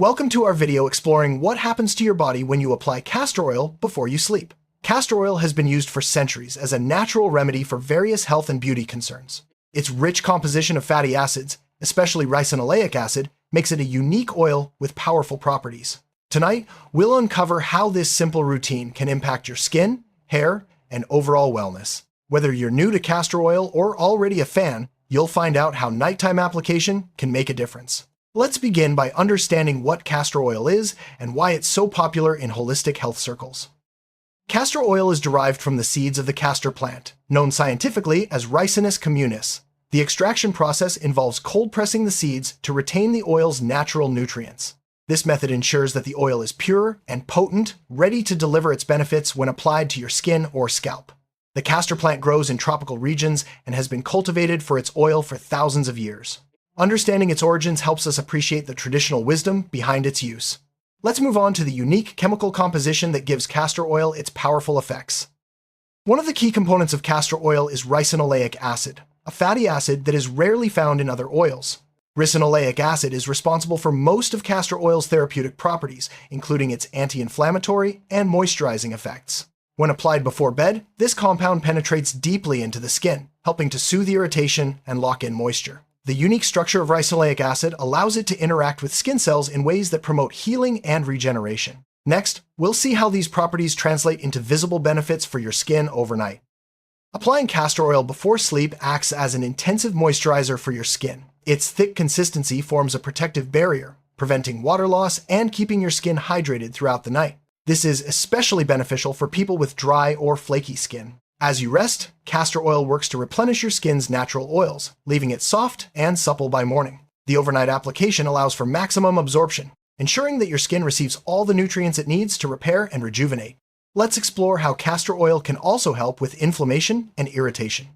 Welcome to our video exploring what happens to your body when you apply castor oil before you sleep. Castor oil has been used for centuries as a natural remedy for various health and beauty concerns. Its rich composition of fatty acids, especially ricinoleic acid, makes it a unique oil with powerful properties. Tonight, we'll uncover how this simple routine can impact your skin, hair, and overall wellness. Whether you're new to castor oil or already a fan, you'll find out how nighttime application can make a difference. Let's begin by understanding what castor oil is and why it's so popular in holistic health circles. Castor oil is derived from the seeds of the castor plant, known scientifically as Ricinus communis. The extraction process involves cold pressing the seeds to retain the oil's natural nutrients. This method ensures that the oil is pure and potent, ready to deliver its benefits when applied to your skin or scalp. The castor plant grows in tropical regions and has been cultivated for its oil for thousands of years. Understanding its origins helps us appreciate the traditional wisdom behind its use. Let's move on to the unique chemical composition that gives castor oil its powerful effects. One of the key components of castor oil is ricinoleic acid, a fatty acid that is rarely found in other oils. Ricinoleic acid is responsible for most of castor oil's therapeutic properties, including its anti-inflammatory and moisturizing effects. When applied before bed, this compound penetrates deeply into the skin, helping to soothe irritation and lock in moisture. The unique structure of ricinoleic acid allows it to interact with skin cells in ways that promote healing and regeneration. Next, we'll see how these properties translate into visible benefits for your skin overnight. Applying castor oil before sleep acts as an intensive moisturizer for your skin. Its thick consistency forms a protective barrier, preventing water loss and keeping your skin hydrated throughout the night. This is especially beneficial for people with dry or flaky skin. As you rest, castor oil works to replenish your skin's natural oils, leaving it soft and supple by morning. The overnight application allows for maximum absorption, ensuring that your skin receives all the nutrients it needs to repair and rejuvenate. Let's explore how castor oil can also help with inflammation and irritation.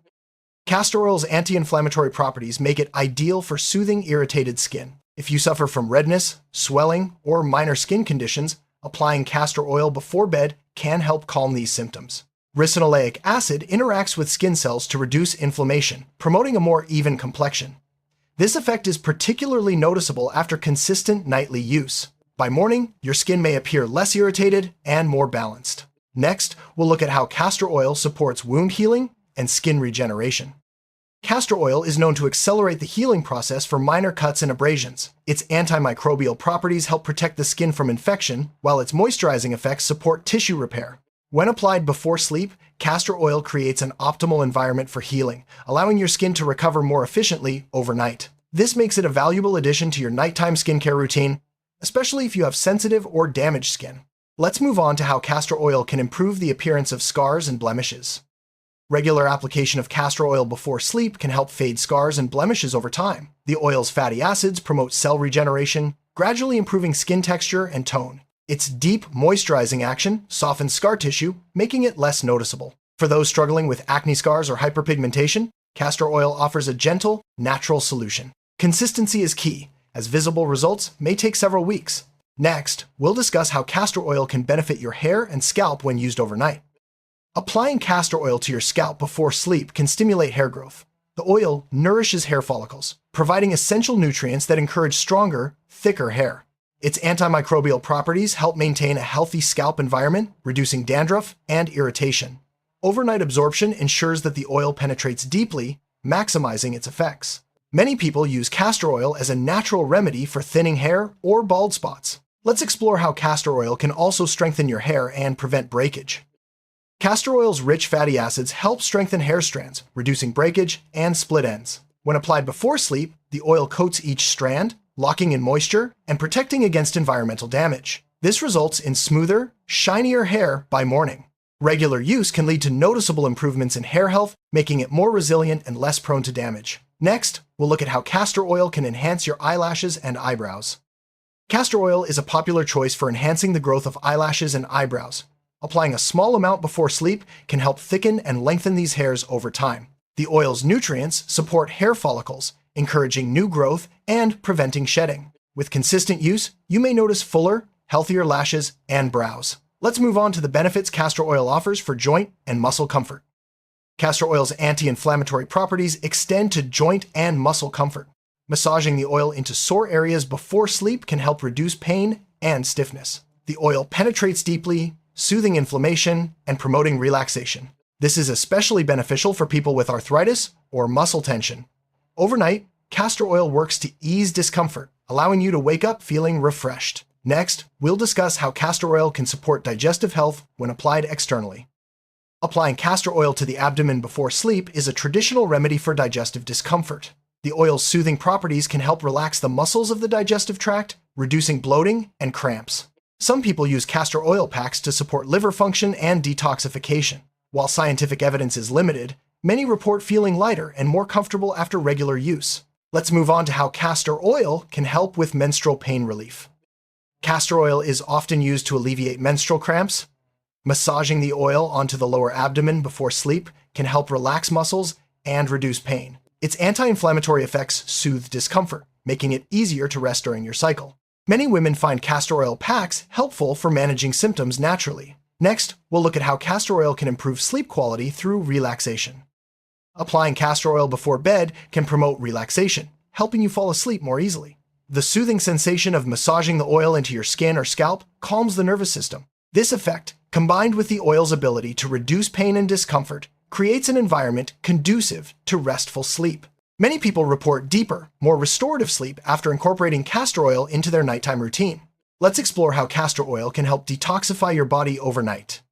Castor oil's anti-inflammatory properties make it ideal for soothing irritated skin. If you suffer from redness, swelling, or minor skin conditions, applying castor oil before bed can help calm these symptoms. Ricinoleic acid interacts with skin cells to reduce inflammation, promoting a more even complexion. This effect is particularly noticeable after consistent nightly use. By morning, your skin may appear less irritated and more balanced. Next, we'll look at how castor oil supports wound healing and skin regeneration. Castor oil is known to accelerate the healing process for minor cuts and abrasions. Its antimicrobial properties help protect the skin from infection, while its moisturizing effects support tissue repair. When applied before sleep, castor oil creates an optimal environment for healing, allowing your skin to recover more efficiently overnight. This makes it a valuable addition to your nighttime skincare routine, especially if you have sensitive or damaged skin. Let's move on to how castor oil can improve the appearance of scars and blemishes. Regular application of castor oil before sleep can help fade scars and blemishes over time. The oil's fatty acids promote cell regeneration, gradually improving skin texture and tone. Its deep, moisturizing action softens scar tissue, making it less noticeable. For those struggling with acne scars or hyperpigmentation, castor oil offers a gentle, natural solution. Consistency is key, as visible results may take several weeks. Next, we'll discuss how castor oil can benefit your hair and scalp when used overnight. Applying castor oil to your scalp before sleep can stimulate hair growth. The oil nourishes hair follicles, providing essential nutrients that encourage stronger, thicker hair. Its antimicrobial properties help maintain a healthy scalp environment, reducing dandruff and irritation. Overnight absorption ensures that the oil penetrates deeply, maximizing its effects. Many people use castor oil as a natural remedy for thinning hair or bald spots. Let's explore how castor oil can also strengthen your hair and prevent breakage. Castor oil's rich fatty acids help strengthen hair strands, reducing breakage and split ends. When applied before sleep, the oil coats each strand, locking in moisture and protecting against environmental damage. This results in smoother, shinier hair by morning. Regular use can lead to noticeable improvements in hair health, making it more resilient and less prone to damage. Next, we'll look at how castor oil can enhance your eyelashes and eyebrows. Castor oil is a popular choice for enhancing the growth of eyelashes and eyebrows. Applying a small amount before sleep can help thicken and lengthen these hairs over time. The oil's nutrients support hair follicles, encouraging new growth and preventing shedding. With consistent use, you may notice fuller, healthier lashes and brows. Let's move on to the benefits castor oil offers for joint and muscle comfort. Castor oil's anti-inflammatory properties extend to joint and muscle comfort. Massaging the oil into sore areas before sleep can help reduce pain and stiffness. The oil penetrates deeply, soothing inflammation and promoting relaxation. This is especially beneficial for people with arthritis or muscle tension. Overnight, castor oil works to ease discomfort, allowing you to wake up feeling refreshed. Next, we'll discuss how castor oil can support digestive health when applied externally. Applying castor oil to the abdomen before sleep is a traditional remedy for digestive discomfort. The oil's soothing properties can help relax the muscles of the digestive tract, reducing bloating and cramps. Some people use castor oil packs to support liver function and detoxification. While scientific evidence is limited, many report feeling lighter and more comfortable after regular use. Let's move on to how castor oil can help with menstrual pain relief. Castor oil is often used to alleviate menstrual cramps. Massaging the oil onto the lower abdomen before sleep can help relax muscles and reduce pain. Its anti-inflammatory effects soothe discomfort, making it easier to rest during your cycle. Many women find castor oil packs helpful for managing symptoms naturally. Next, we'll look at how castor oil can improve sleep quality through relaxation. Applying castor oil before bed can promote relaxation, helping you fall asleep more easily. The soothing sensation of massaging the oil into your skin or scalp calms the nervous system. This effect, combined with the oil's ability to reduce pain and discomfort, creates an environment conducive to restful sleep. Many people report deeper, more restorative sleep after incorporating castor oil into their nighttime routine. Let's explore how castor oil can help detoxify your body overnight.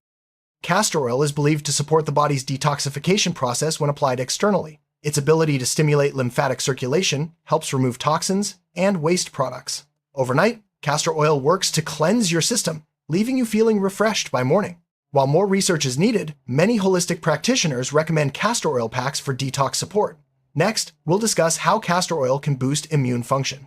Castor oil is believed to support the body's detoxification process when applied externally. Its ability to stimulate lymphatic circulation helps remove toxins and waste products. Overnight, castor oil works to cleanse your system, leaving you feeling refreshed by morning. While more research is needed, many holistic practitioners recommend castor oil packs for detox support. Next, we'll discuss how castor oil can boost immune function.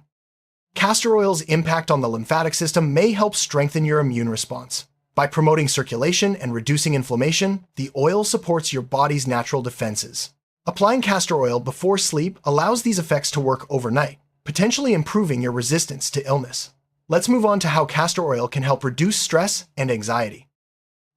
Castor oil's impact on the lymphatic system may help strengthen your immune response. By promoting circulation and reducing inflammation, the oil supports your body's natural defenses. Applying castor oil before sleep allows these effects to work overnight, potentially improving your resistance to illness. Let's move on to how castor oil can help reduce stress and anxiety.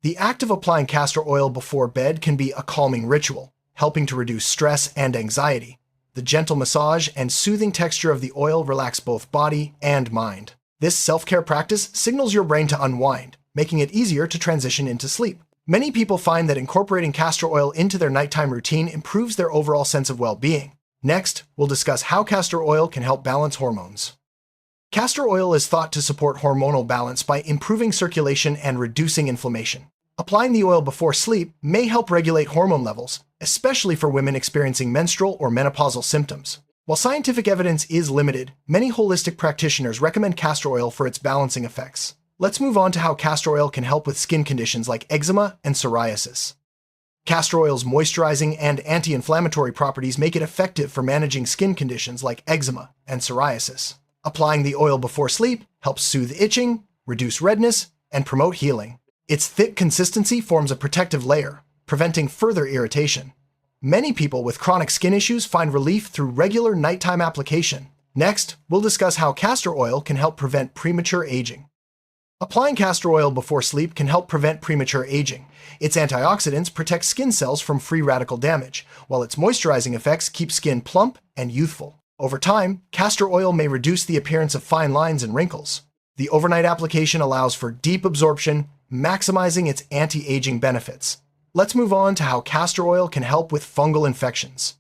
The act of applying castor oil before bed can be a calming ritual, helping to reduce stress and anxiety. The gentle massage and soothing texture of the oil relax both body and mind. This self-care practice signals your brain to unwind, making it easier to transition into sleep. Many people find that incorporating castor oil into their nighttime routine improves their overall sense of well-being. Next, we'll discuss how castor oil can help balance hormones. Castor oil is thought to support hormonal balance by improving circulation and reducing inflammation. Applying the oil before sleep may help regulate hormone levels, especially for women experiencing menstrual or menopausal symptoms. While scientific evidence is limited, many holistic practitioners recommend castor oil for its balancing effects. Let's move on to how castor oil can help with skin conditions like eczema and psoriasis. Castor oil's moisturizing and anti-inflammatory properties make it effective for managing skin conditions like eczema and psoriasis. Applying the oil before sleep helps soothe itching, reduce redness, and promote healing. Its thick consistency forms a protective layer, preventing further irritation. Many people with chronic skin issues find relief through regular nighttime application. Next, we'll discuss how castor oil can help prevent premature aging. Applying castor oil before sleep can help prevent premature aging. Its antioxidants protect skin cells from free radical damage, while its moisturizing effects keep skin plump and youthful. Over time, castor oil may reduce the appearance of fine lines and wrinkles. The overnight application allows for deep absorption, maximizing its anti-aging benefits. Let's move on to how castor oil can help with fungal infections.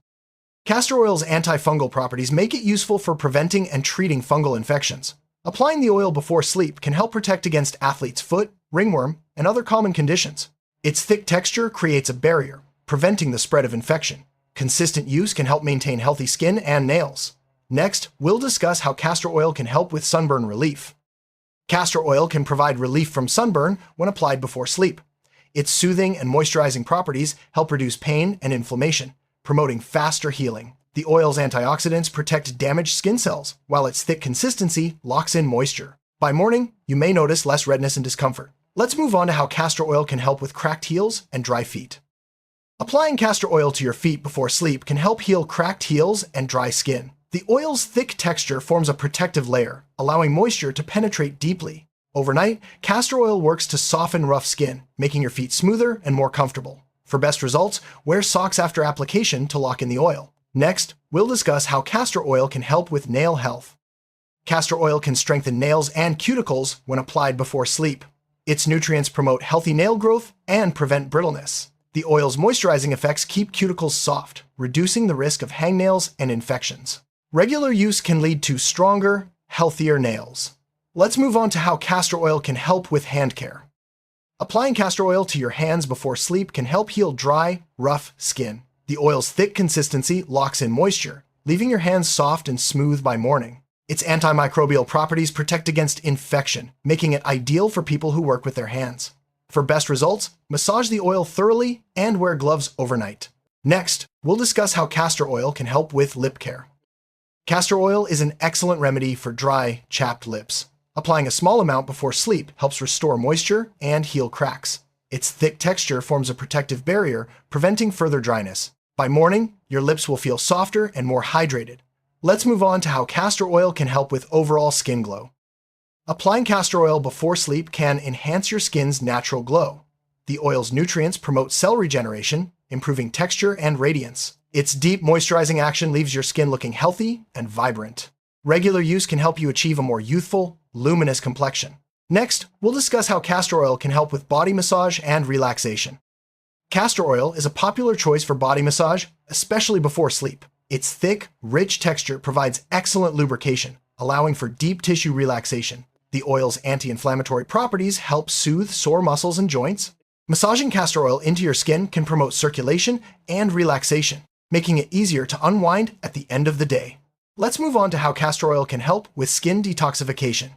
Castor oil's antifungal properties make it useful for preventing and treating fungal infections. Applying the oil before sleep can help protect against athlete's foot, ringworm, and other common conditions. Its thick texture creates a barrier, preventing the spread of infection. Consistent use can help maintain healthy skin and nails. Next, we'll discuss how castor oil can help with sunburn relief. Castor oil can provide relief from sunburn when applied before sleep. Its soothing and moisturizing properties help reduce pain and inflammation, promoting faster healing. The oil's antioxidants protect damaged skin cells, while its thick consistency locks in moisture. By morning, you may notice less redness and discomfort. Let's move on to how castor oil can help with cracked heels and dry feet. Applying castor oil to your feet before sleep can help heal cracked heels and dry skin. The oil's thick texture forms a protective layer, allowing moisture to penetrate deeply. Overnight, castor oil works to soften rough skin, making your feet smoother and more comfortable. For best results, wear socks after application to lock in the oil. Next, we'll discuss how castor oil can help with nail health. Castor oil can strengthen nails and cuticles when applied before sleep. Its nutrients promote healthy nail growth and prevent brittleness. The oil's moisturizing effects keep cuticles soft, reducing the risk of hangnails and infections. Regular use can lead to stronger, healthier nails. Let's move on to how castor oil can help with hand care. Applying castor oil to your hands before sleep can help heal dry, rough skin. The oil's thick consistency locks in moisture, leaving your hands soft and smooth by morning. Its antimicrobial properties protect against infection, making it ideal for people who work with their hands. For best results, massage the oil thoroughly and wear gloves overnight. Next, we'll discuss how castor oil can help with lip care. Castor oil is an excellent remedy for dry, chapped lips. Applying a small amount before sleep helps restore moisture and heal cracks. Its thick texture forms a protective barrier, preventing further dryness. By morning, your lips will feel softer and more hydrated. Let's move on to how castor oil can help with overall skin glow. Applying castor oil before sleep can enhance your skin's natural glow. The oil's nutrients promote cell regeneration, improving texture and radiance. Its deep moisturizing action leaves your skin looking healthy and vibrant. Regular use can help you achieve a more youthful, luminous complexion. Next, we'll discuss how castor oil can help with body massage and relaxation. Castor oil is a popular choice for body massage, especially before sleep. Its thick, rich texture provides excellent lubrication, allowing for deep tissue relaxation. The oil's anti-inflammatory properties help soothe sore muscles and joints. Massaging castor oil into your skin can promote circulation and relaxation, making it easier to unwind at the end of the day. Let's move on to how castor oil can help with skin detoxification.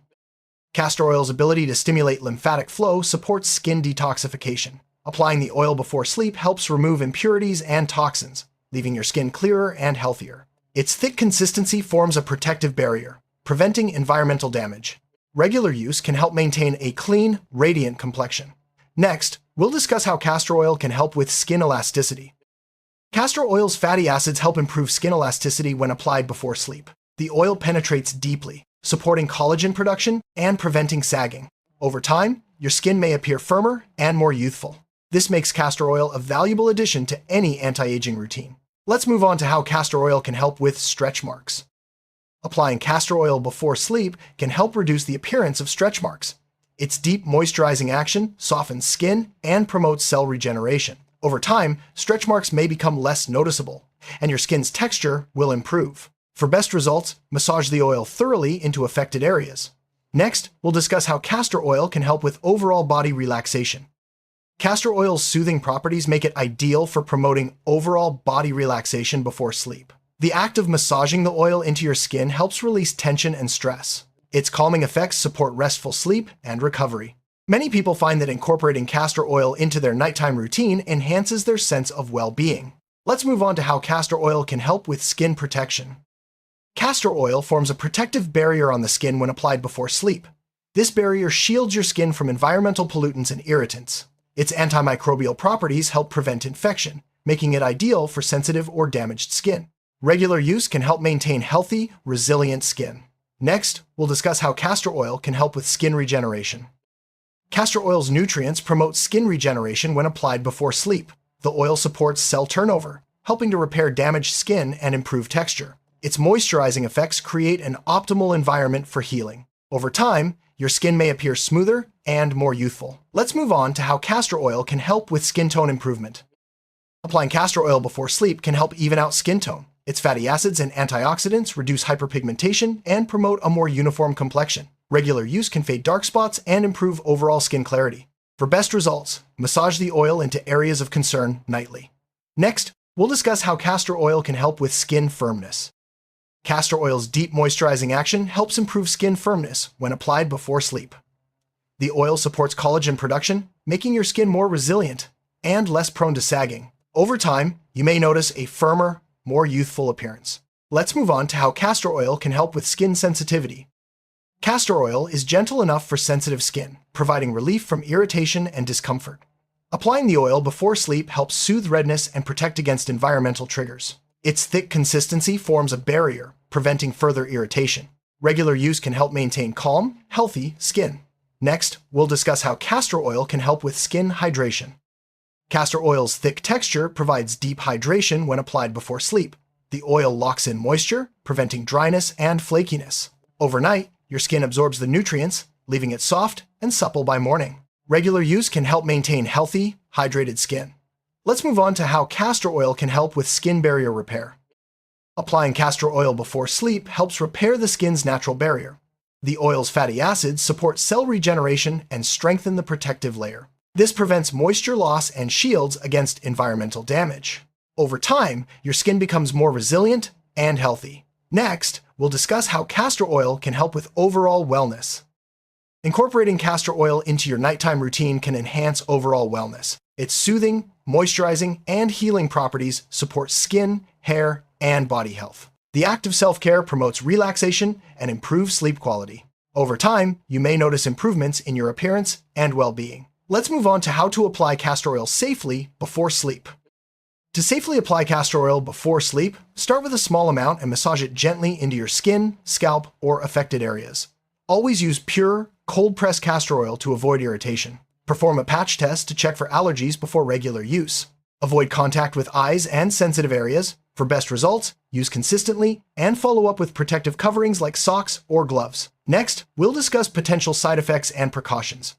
Castor oil's ability to stimulate lymphatic flow supports skin detoxification. Applying the oil before sleep helps remove impurities and toxins, leaving your skin clearer and healthier. Its thick consistency forms a protective barrier, preventing environmental damage. Regular use can help maintain a clean, radiant complexion. Next, we'll discuss how castor oil can help with skin elasticity. Castor oil's fatty acids help improve skin elasticity when applied before sleep. The oil penetrates deeply, supporting collagen production and preventing sagging. Over time, your skin may appear firmer and more youthful. This makes castor oil a valuable addition to any anti-aging routine. Let's move on to how castor oil can help with stretch marks. Applying castor oil before sleep can help reduce the appearance of stretch marks. Its deep moisturizing action softens skin and promotes cell regeneration. Over time, stretch marks may become less noticeable, and your skin's texture will improve. For best results, massage the oil thoroughly into affected areas. Next, we'll discuss how castor oil can help with overall body relaxation. Castor oil's soothing properties make it ideal for promoting overall body relaxation before sleep. The act of massaging the oil into your skin helps release tension and stress. Its calming effects support restful sleep and recovery. Many people find that incorporating castor oil into their nighttime routine enhances their sense of well-being. Let's move on to how castor oil can help with skin protection. Castor oil forms a protective barrier on the skin when applied before sleep. This barrier shields your skin from environmental pollutants and irritants. Its antimicrobial properties help prevent infection, making it ideal for sensitive or damaged skin. Regular use can help maintain healthy, resilient skin. Next, we'll discuss how castor oil can help with skin regeneration. Castor oil's nutrients promote skin regeneration when applied before sleep. The oil supports cell turnover, helping to repair damaged skin and improve texture. Its moisturizing effects create an optimal environment for healing. Over time, your skin may appear smoother and more youthful. Let's move on to how castor oil can help with skin tone improvement. Applying castor oil before sleep can help even out skin tone. Its fatty acids and antioxidants reduce hyperpigmentation and promote a more uniform complexion. Regular use can fade dark spots and improve overall skin clarity. For best results, massage the oil into areas of concern nightly. Next, we'll discuss how castor oil can help with skin firmness. Castor oil's deep moisturizing action helps improve skin firmness when applied before sleep. The oil supports collagen production, making your skin more resilient and less prone to sagging. Over time, you may notice a firmer, more youthful appearance. Let's move on to how castor oil can help with skin sensitivity. Castor oil is gentle enough for sensitive skin, providing relief from irritation and discomfort. Applying the oil before sleep helps soothe redness and protect against environmental triggers. Its thick consistency forms a barrier, preventing further irritation. Regular use can help maintain calm, healthy skin. Next, we'll discuss how castor oil can help with skin hydration. Castor oil's thick texture provides deep hydration when applied before sleep. The oil locks in moisture, preventing dryness and flakiness. Overnight, your skin absorbs the nutrients, leaving it soft and supple by morning. Regular use can help maintain healthy, hydrated skin. Let's move on to how castor oil can help with skin barrier repair. Applying castor oil before sleep helps repair the skin's natural barrier. The oil's fatty acids support cell regeneration and strengthen the protective layer. This prevents moisture loss and shields against environmental damage. Over time, your skin becomes more resilient and healthy. Next, we'll discuss how castor oil can help with overall wellness. Incorporating castor oil into your nighttime routine can enhance overall wellness. Its soothing, moisturizing, and healing properties support skin, hair, and body health. The act of self-care promotes relaxation and improves sleep quality. Over time, you may notice improvements in your appearance and well-being. Let's move on to how to apply castor oil safely before sleep. To safely apply castor oil before sleep, start with a small amount and massage it gently into your skin, scalp, or affected areas. Always use pure, cold-pressed castor oil to avoid irritation. Perform a patch test to check for allergies before regular use. Avoid contact with eyes and sensitive areas. For best results, use consistently and follow up with protective coverings like socks or gloves. Next, we'll discuss potential side effects and precautions.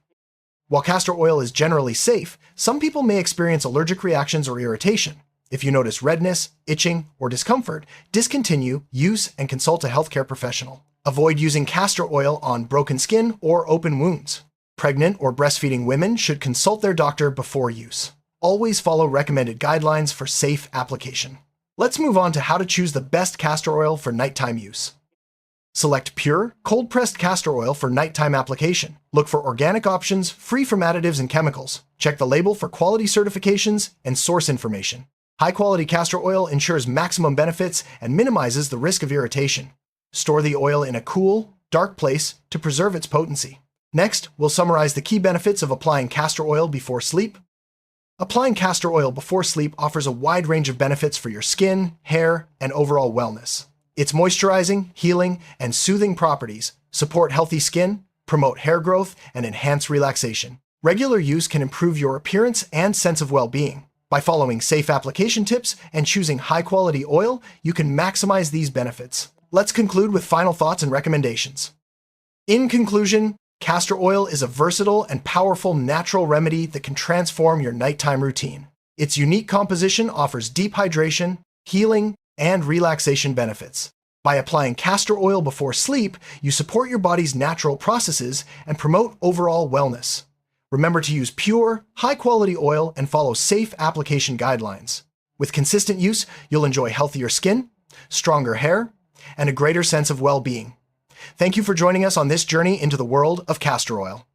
While castor oil is generally safe, some people may experience allergic reactions or irritation. If you notice redness, itching, or discomfort, discontinue, use, and consult a healthcare professional. Avoid using castor oil on broken skin or open wounds. Pregnant or breastfeeding women should consult their doctor before use. Always follow recommended guidelines for safe application. Let's move on to how to choose the best castor oil for nighttime use. Select pure, cold-pressed castor oil for nighttime application. Look for organic options free from additives and chemicals. Check the label for quality certifications and source information. High-quality castor oil ensures maximum benefits and minimizes the risk of irritation. Store the oil in a cool, dark place to preserve its potency. Next, we'll summarize the key benefits of applying castor oil before sleep. Applying castor oil before sleep offers a wide range of benefits for your skin, hair, and overall wellness. Its moisturizing, healing, and soothing properties support healthy skin, promote hair growth, and enhance relaxation. Regular use can improve your appearance and sense of well-being. By following safe application tips and choosing high-quality oil, you can maximize these benefits. Let's conclude with final thoughts and recommendations. In conclusion, castor oil is a versatile and powerful natural remedy that can transform your nighttime routine. Its unique composition offers deep hydration, healing, and relaxation benefits. By applying castor oil before sleep, you support your body's natural processes and promote overall wellness. Remember to use pure, high-quality oil and follow safe application guidelines. With consistent use, you'll enjoy healthier skin, stronger hair, and a greater sense of well-being. Thank you for joining us on this journey into the world of castor oil.